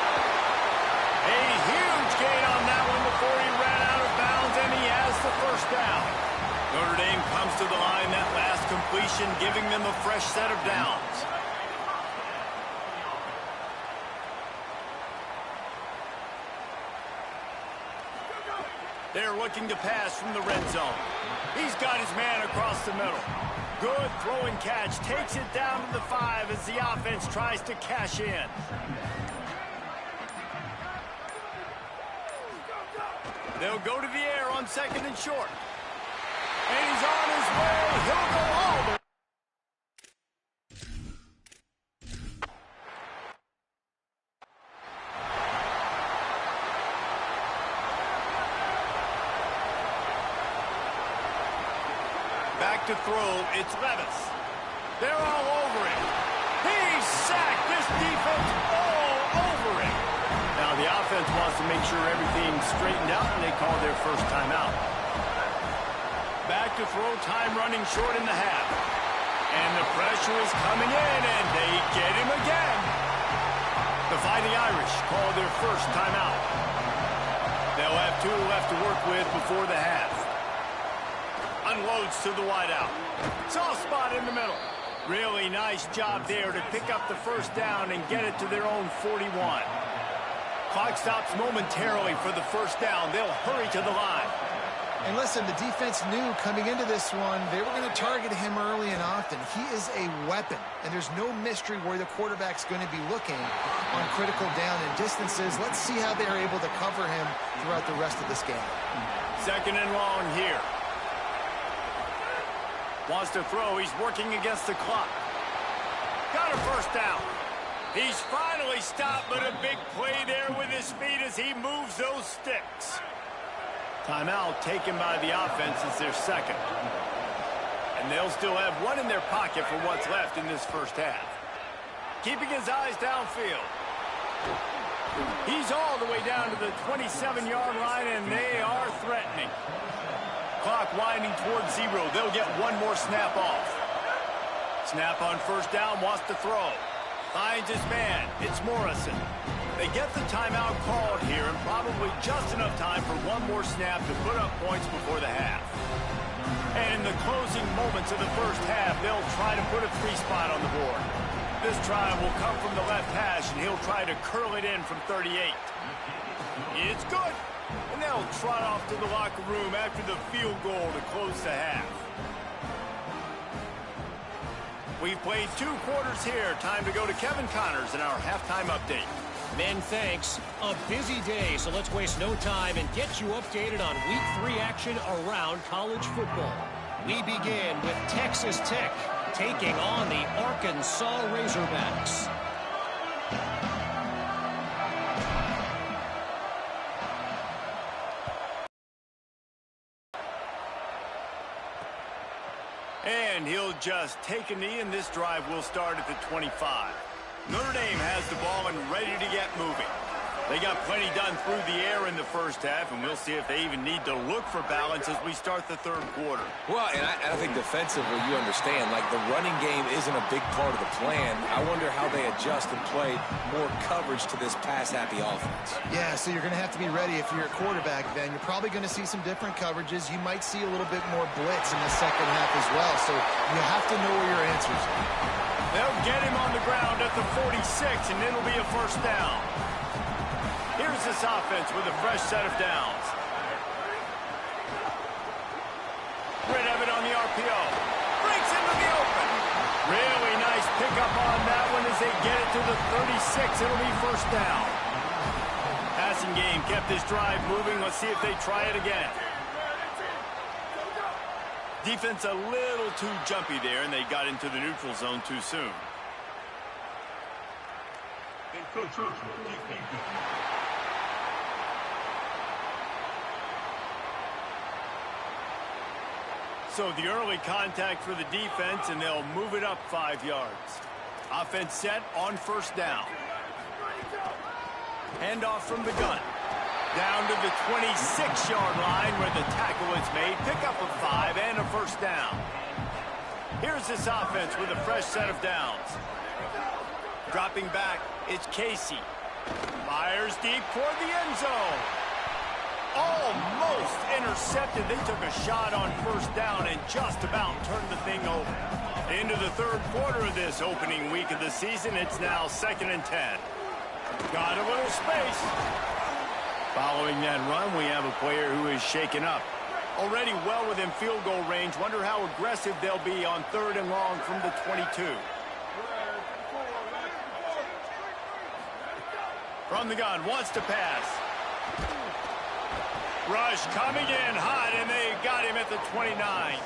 A huge gain on that one before he ran out of bounds, and he has the first down. Notre Dame comes to the line that last completion, giving them a fresh set of downs. They're looking to pass from the red zone. He's got his man across the middle. Good throw and catch. Takes it down to the 5 as the offense tries to cash in. They'll go to the air on 2nd and short. And he's on his way. He'll go all the way. Back to throw, it's Levis. They're all over him. He's sacked. This defense all over him. Now the offense wants to make sure everything's straightened out, and they call their first timeout. Back to throw, time running short in the half. And the pressure is coming in, and they get him again. The Fighting Irish call their first timeout. They'll have 2 left to work with before the half. Unloads to the wideout. Soft spot in the middle. Really nice job there to pick up the first down and get it to their own 41. Clock stops momentarily for the first down. They'll hurry to the line. And listen, the defense knew coming into this one, they were going to target him early and often. He is a weapon, and there's no mystery where the quarterback's going to be looking on critical down and distances. Let's see how they're able to cover him throughout the rest of this game. 2nd and long here. Wants to throw. He's working against the clock. Got a first down. He's finally stopped, but a big play there with his feet as he moves those sticks. Timeout taken by the offense as their 2nd. And they'll still have 1 in their pocket for what's left in this first half. Keeping his eyes downfield. He's all the way down to the 27-yard line, and they are threatening. Clock winding towards 0. They'll get 1 more snap off. Snap on first down, wants to throw. Finds his man. It's Morrison. They get the timeout called here, and probably just enough time for 1 more snap to put up points before the half. And in the closing moments of the first half, they'll try to put a 3 spot on the board. This try will come from the left hash, and he'll try to curl it in from 38. It's good. And they'll trot off to the locker room after the field goal to close the half. We've played 2 quarters here. Time to go to Kevin Connors in our halftime update. Men, thanks. A busy day, so let's waste no time and get you updated on Week 3 action around college football. We begin with Texas Tech taking on the Arkansas Razorbacks. And he'll just take a knee, and this drive will start at the 25. Notre Dame has the ball and ready to get moving. They got plenty done through the air in the first half, and we'll see if they even need to look for balance as we start the 3rd quarter. Well, and I think defensively, you understand, like the running game isn't a big part of the plan. I wonder how they adjust and play more coverage to this pass-happy offense. Yeah, so you're going to have to be ready if you're a quarterback, then. You're probably going to see some different coverages. You might see a little bit more blitz in the second half as well, so you have to know where your answers are. They'll get him on the ground at the 46, and it'll be a first down. Here's this offense with a fresh set of downs. Red Evan on the RPO. Breaks into the open. Really nice pickup on that one as they get it to the 36. It'll be first down. Passing game kept this drive moving. Let's see if they try it again. Defense a little too jumpy there, and they got into the neutral zone too soon. So the early contact for the defense, and they'll move it up 5 yards. Offense set on first down. Handoff from the gun. Down to the 26-yard line where the tackle is made. Pick up a 5 first down. Here's this offense with a fresh set of downs. Dropping back, it's Casey. Fires deep toward the end zone. Almost intercepted. They took a shot on first down and just about turned the thing over. Into the third quarter of this opening week of the season, it's now 2nd and 10. Got a little space. Following that run, we have a player who is shaken up. Already well within field goal range. Wonder how aggressive they'll be on 3rd and long from the 22. From the gun, wants to pass. Rush coming in hot, and they got him at the 29.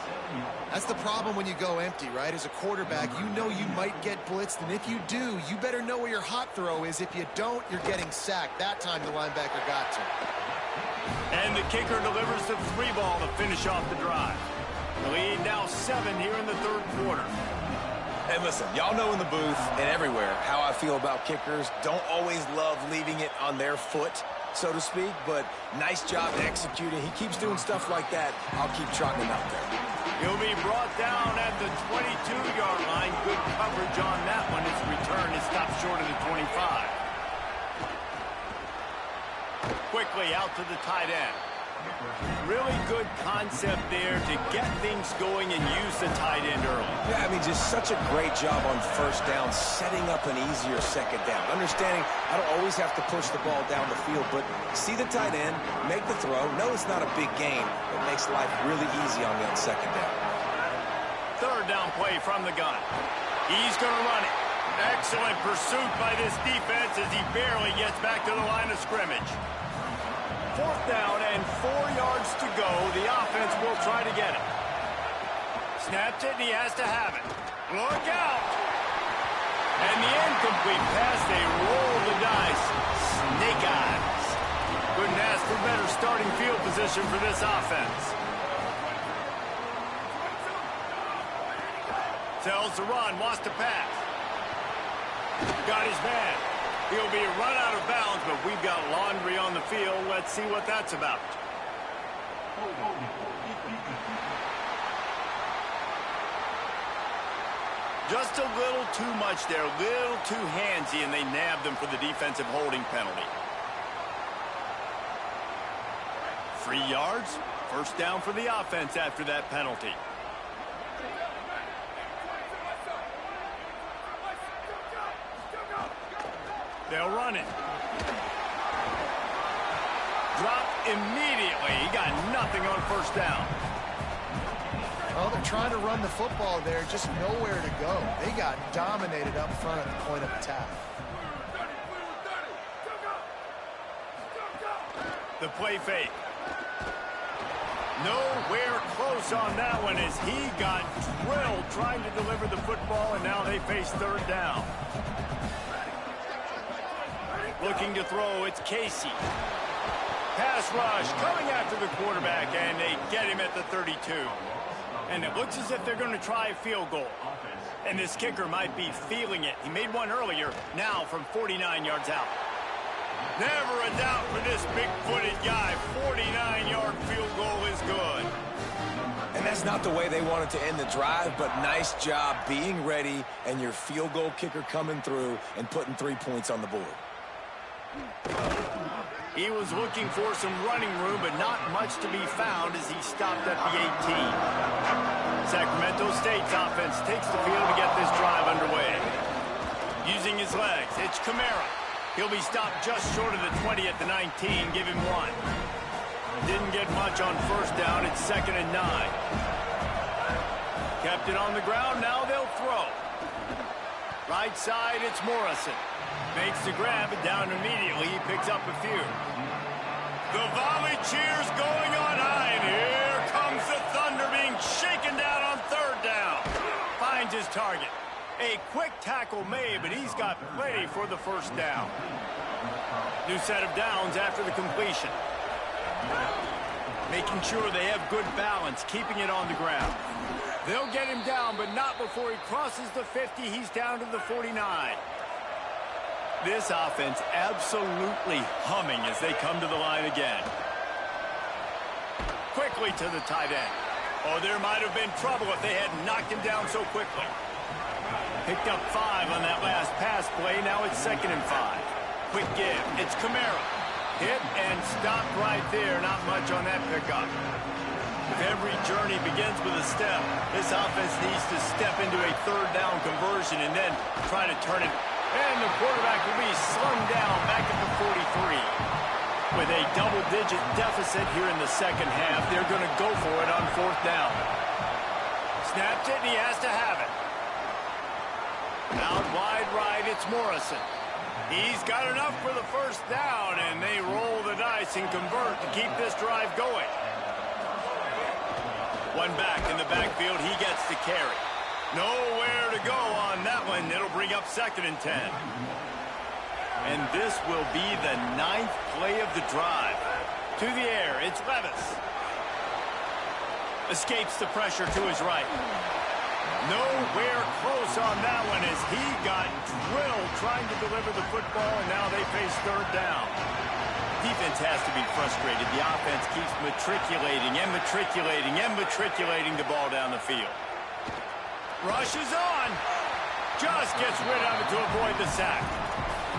That's the problem when you go empty, right? As a quarterback, you know you might get blitzed, and if you do, you better know where your hot throw is. If you don't, you're getting sacked. That time the linebacker got to. And the kicker delivers the 3 ball to finish off the drive. The lead now 7 here in the third quarter. And listen, y'all know in the booth and everywhere how I feel about kickers. Don't always love leaving it on their foot, so to speak, but nice job executing. He keeps doing stuff like that. I'll keep trotting him out there. He'll be brought down at the 22-yard line. Good coverage on that one. His return is stopped short of the 25. Quickly out to the tight end. Really good concept there to get things going and use the tight end early. Yeah, I mean, just such a great job on first down, setting up an easier second down. Understanding I don't always have to push the ball down the field, but see the tight end, make the throw. No, it's not a big gain, but makes life really easy on that second down. 3rd down play from the gun. He's going to run it. Excellent pursuit by this defense as he barely gets back to the line of scrimmage. 4th down and 4 yards to go. The offense will try to get it. Snaps it, and he has to have it. Look out! And the incomplete pass, they roll the dice. Snake eyes. Couldn't ask for better starting field position for this offense. Tells to run, wants to pass. Got his man. He'll be run out of bounds, but we've got laundry on the field. Let's see what that's about. Just a little too much there, a little too handsy, and they nabbed him for the defensive holding penalty. 3 yards, first down for the offense after that penalty. They'll run it. Dropped immediately. He got nothing on first down. Well, they're trying to run the football there, just nowhere to go. They got dominated up front at the point of attack. The play fake. Nowhere close on that one as he got drilled trying to deliver the football, and now they face 3rd down. Looking to throw, it's Casey. Pass rush coming after the quarterback, and they get him at the 32. And it looks as if they're going to try a field goal. And this kicker might be feeling it. He made one earlier, now from 49 yards out. Never a doubt for this big-footed guy. 49-yard field goal is good. And that's not the way they wanted to end the drive, but nice job being ready and your field goal kicker coming through and putting 3 points on the board. He was looking for some running room, but not much to be found as he stopped at the 18. Sacramento State's offense takes the field to get this drive underway. Using his legs, it's Kamara. He'll be stopped just short of the 20 at the 19. Give him 1. Didn't get much on first down. It's 2nd and 9. Kept it on the ground. Now they'll throw. Right side, it's Morrison. Makes the grab, and down immediately. He picks up a few. The volley cheers going on high, and here comes the Thunder being shaken down on 3rd down. Finds his target. A quick tackle made, but he's got plenty for the first down. New set of downs after the completion. Making sure they have good balance, keeping it on the ground. They'll get him down, but not before he crosses the 50. He's down to the 49. This offense absolutely humming as they come to the line again. Quickly to the tight end. Oh, there might have been trouble if they had knocked him down so quickly. Picked up 5 on that last pass play. Now it's 2nd and 5. Quick give. It's Kamara. Hit and stopped right there. Not much on that pickup. If every journey begins with a step, this offense needs to step into a 3rd down conversion and then try to turn it. And the quarterback will be slung down back at the 43. With a double-digit deficit here in the 2nd half, they're going to go for it on 4th down. Snaps it, and he has to have it. Out wide right, it's Morrison. He's got enough for the 1st down, and they roll the dice and convert to keep this drive going. One back in the backfield, he gets the carry. Nowhere to go on that one. It'll bring up 2nd and 10. And this will be the 9th play of the drive. To the air, it's Levis. Escapes the pressure to his right. Nowhere close on that one as he got drilled trying to deliver the football, and now they face 3rd down. Defense has to be frustrated. The offense keeps matriculating and matriculating and matriculating the ball down the field. Rushes on. Just gets rid of it to avoid the sack.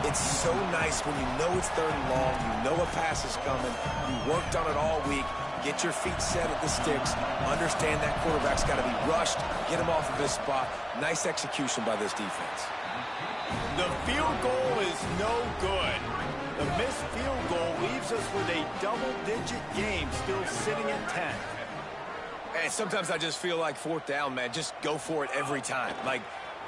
It's so nice when you know it's 3rd and long, you know a pass is coming, you worked on it all week, get your feet set at the sticks, understand that quarterback's got to be rushed, get him off of his spot. Nice execution by this defense. The field goal is no good. The missed field goal leaves us with a double-digit game still sitting at 10. And sometimes I just feel like 4th down, man, just go for it every time. Like,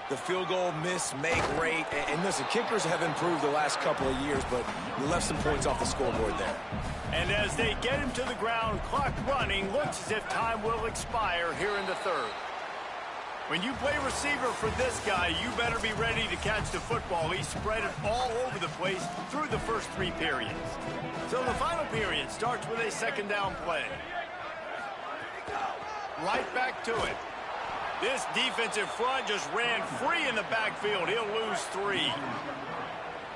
the field goal miss, make rate. And listen, kickers have improved the last couple of years, but you left some points off the scoreboard there. And as they get him to the ground, clock running, looks as if time will expire here in the 3rd. When you play receiver for this guy, you better be ready to catch the football. He spread it all over the place through the first 3 periods. So the final period starts with a 2nd down play. Right back to it. This defensive front just ran free in the backfield. He'll lose 3.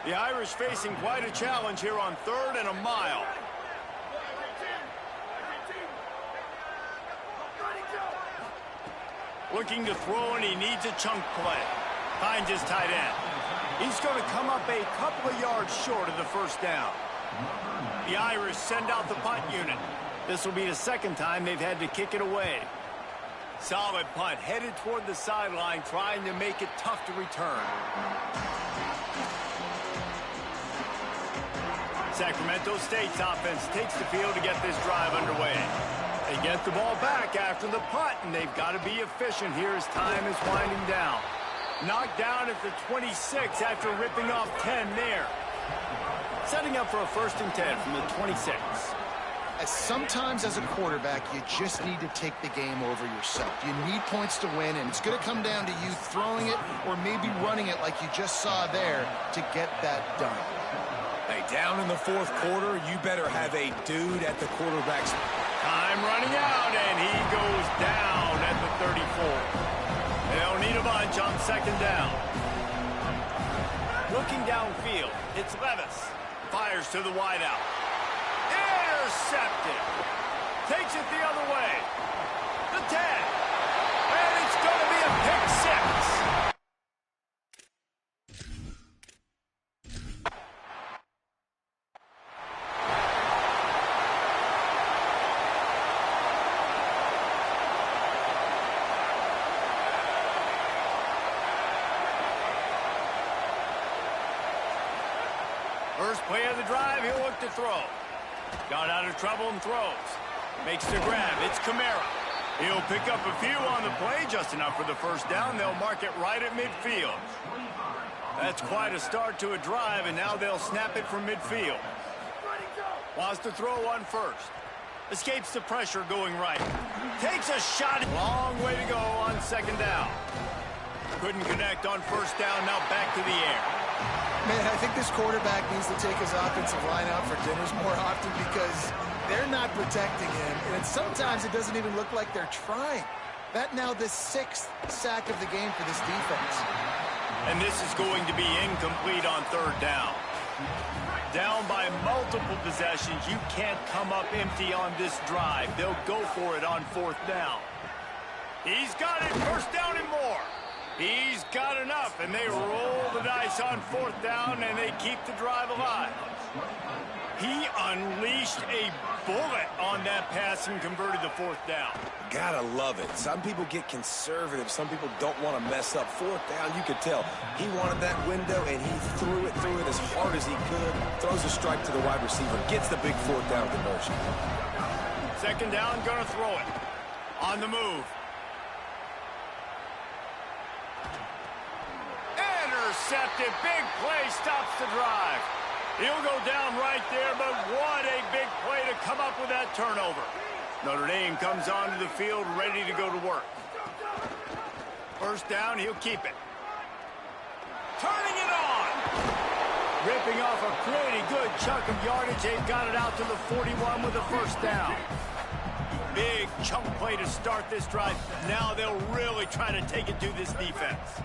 The Irish facing quite a challenge here on 3rd and a mile. Looking to throw, and he needs a chunk play. Finds his tight end. He's going to come up a couple of yards short of the 1st down. The Irish send out the punt unit. This will be the 2nd time they've had to kick it away. Solid punt, headed toward the sideline, trying to make it tough to return. Sacramento State's offense takes the field to get this drive underway. They get the ball back after the punt, and they've got to be efficient here as time is winding down. Knocked down at the 26 after ripping off 10 there. Setting up for a 1st and 10 from the 26. Sometimes as a quarterback, you just need to take the game over yourself. You need points to win, and it's going to come down to you throwing it or maybe running it like you just saw there to get that done. Hey, down in the 4th quarter, you better have a dude at the quarterback's. Time running out, and he goes down at the 34. They'll need a bunch on 2nd down. Looking downfield, it's Levis. Fires to the wideout. Intercepted. Takes it the other way. The 10. And it's going to be a pick 6. First play of the drive, he'll look to throw. Got out of trouble and throws. Makes the grab. It's Kamara. He'll pick up a few on the play, just enough for the 1st down. They'll mark it right at midfield. That's quite a start to a drive, and now they'll snap it from midfield. Wants to throw on 1st. Escapes the pressure going right. Takes a shot. Long way to go on 2nd down. Couldn't connect on 1st down. Now back to the air. Man, I think this quarterback needs to take his offensive line out for dinners more often because they're not protecting him. And sometimes it doesn't even look like they're trying. That now the 6th sack of the game for this defense. And this is going to be incomplete on 3rd down. Down by multiple possessions, you can't come up empty on this drive. They'll go for it on 4th down. He's got it, 1st down and more. He's got enough, and they roll the dice on 4th down, and they keep the drive alive. He unleashed a bullet on that pass and converted the 4th down. Gotta love it. Some people get conservative. Some people don't want to mess up. 4th down, you could tell. He wanted that window, and he threw it as hard as he could. Throws a strike to the wide receiver. Gets the big 4th down conversion. 2nd down, gonna throw it. On the move. Intercepted. Big play stops the drive. He'll go down right there, but what a big play to come up with that turnover. Notre Dame comes onto the field ready to go to work. 1st down, he'll keep it. Turning it on. Ripping off a pretty good chunk of yardage. They've got it out to the 41 with a 1st down. Big chunk play to start this drive. Now they'll really try to take it to this defense.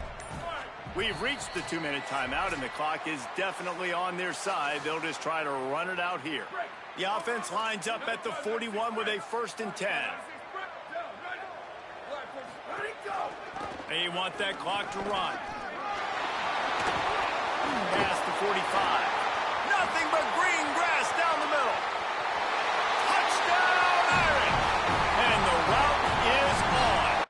We've reached the 2-minute timeout, and the clock is definitely on their side. They'll just try to run it out here. The offense lines up at the 41 with a 1st and 10. They want that clock to run. Past the 45. Nothing but green grass down the middle. Touchdown, Irish! And the route is on.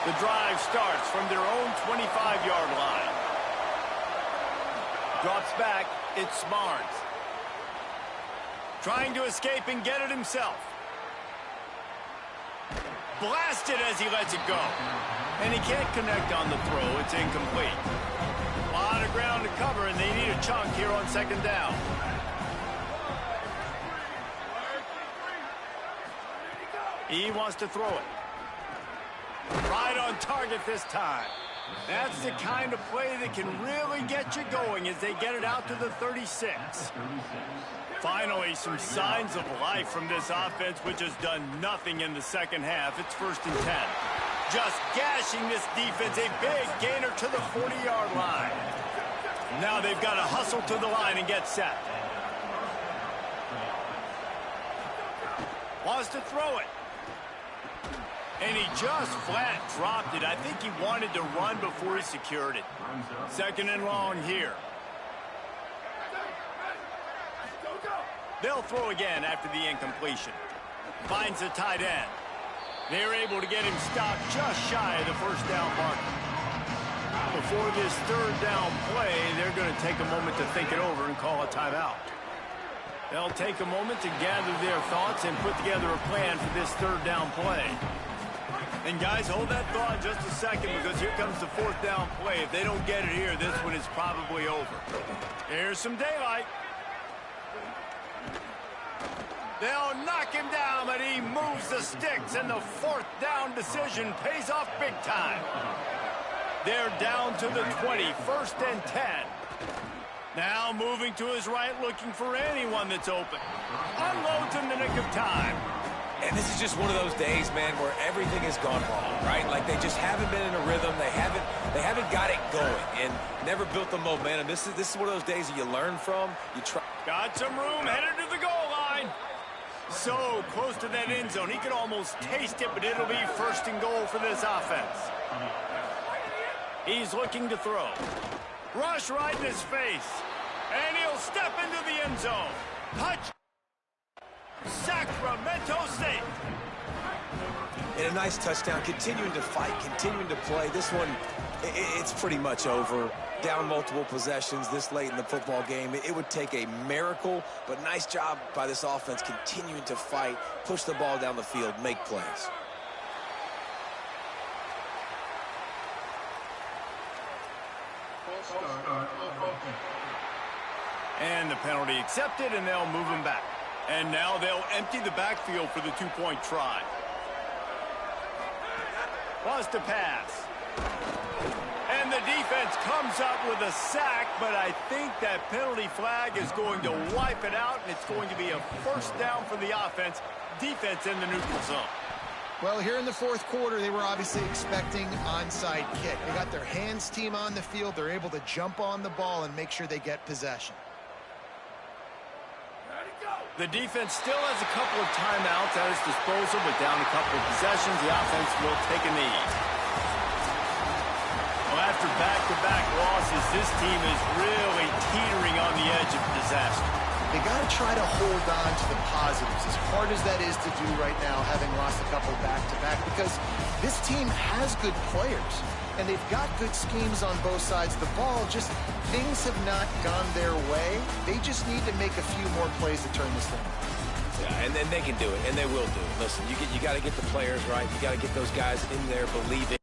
The drive starts from their own 25-yard line. Drops back, it's Smarts. Trying to escape and get it himself. Blasted as he lets it go. And he can't connect on the throw, it's incomplete. A lot of ground to cover, and they need a chunk here on 2nd down. He wants to throw it. Right on target this time. That's the kind of play that can really get you going as they get it out to the 36. Finally, some signs of life from this offense, which has done nothing in the 2nd half. It's 1st and 10. Just gashing this defense, a big gainer to the 40-yard line. Now they've got to hustle to the line and get set. Wants to throw it. And he just flat dropped it. I think he wanted to run before he secured it. 2nd and long here. They'll throw again after the incompletion. Finds the tight end. They're able to get him stopped just shy of the 1st down marker. Before this 3rd down play, they're going to take a moment to think it over and call a timeout. They'll take a moment to gather their thoughts and put together a plan for this 3rd down play. And guys, hold that thought just a second, because here comes the 4th down play. If they don't get it here, this one is probably over. Here's some daylight. They'll knock him down, but he moves the sticks, and the 4th down decision pays off big time. They're down to the 20, 1st and 10. Now moving to his right, looking for anyone that's open. Unloads in the nick of time. And this is just one of those days, man, where everything has gone wrong, right? Like they just haven't been in a rhythm. They haven't got it going and never built the momentum. This is one of those days that you learn from. You try. Got some room, headed to the goal line. So close to that end zone. He could almost taste it, but it'll be 1st and goal for this offense. He's looking to throw. Rush right in his face. And he'll step into the end zone. Touch. Sacramento State. And a nice touchdown. Continuing to fight, continuing to play. This one, it's pretty much over. Down multiple possessions this late in the football game. It would take a miracle, but nice job by this offense continuing to fight, push the ball down the field, make plays. And the penalty accepted, and they'll move him back. And now they'll empty the backfield for the 2-point try. Wants to pass. And the defense comes up with a sack, but I think that penalty flag is going to wipe it out, and it's going to be a 1st down for the offense. Defense in the neutral zone. Well, here in the fourth quarter, they were obviously expecting onside kick. They got their hands team on the field. They're able to jump on the ball and make sure they get possession. The defense still has a couple of timeouts at its disposal, but down a couple of possessions, the offense will take a knee. Well, after back-to-back losses, this team is really teetering on the edge of disaster. They got to try to hold on to the positives, as hard as that is to do right now, having lost a couple back-to-back, because this team has good players, and they've got good schemes on both sides of the ball. Just things have not gone their way. They just need to make a few more plays to turn this thing. Yeah, and then they can do it, and they will do it. Listen, you got to get the players right. You got to get those guys in there believing.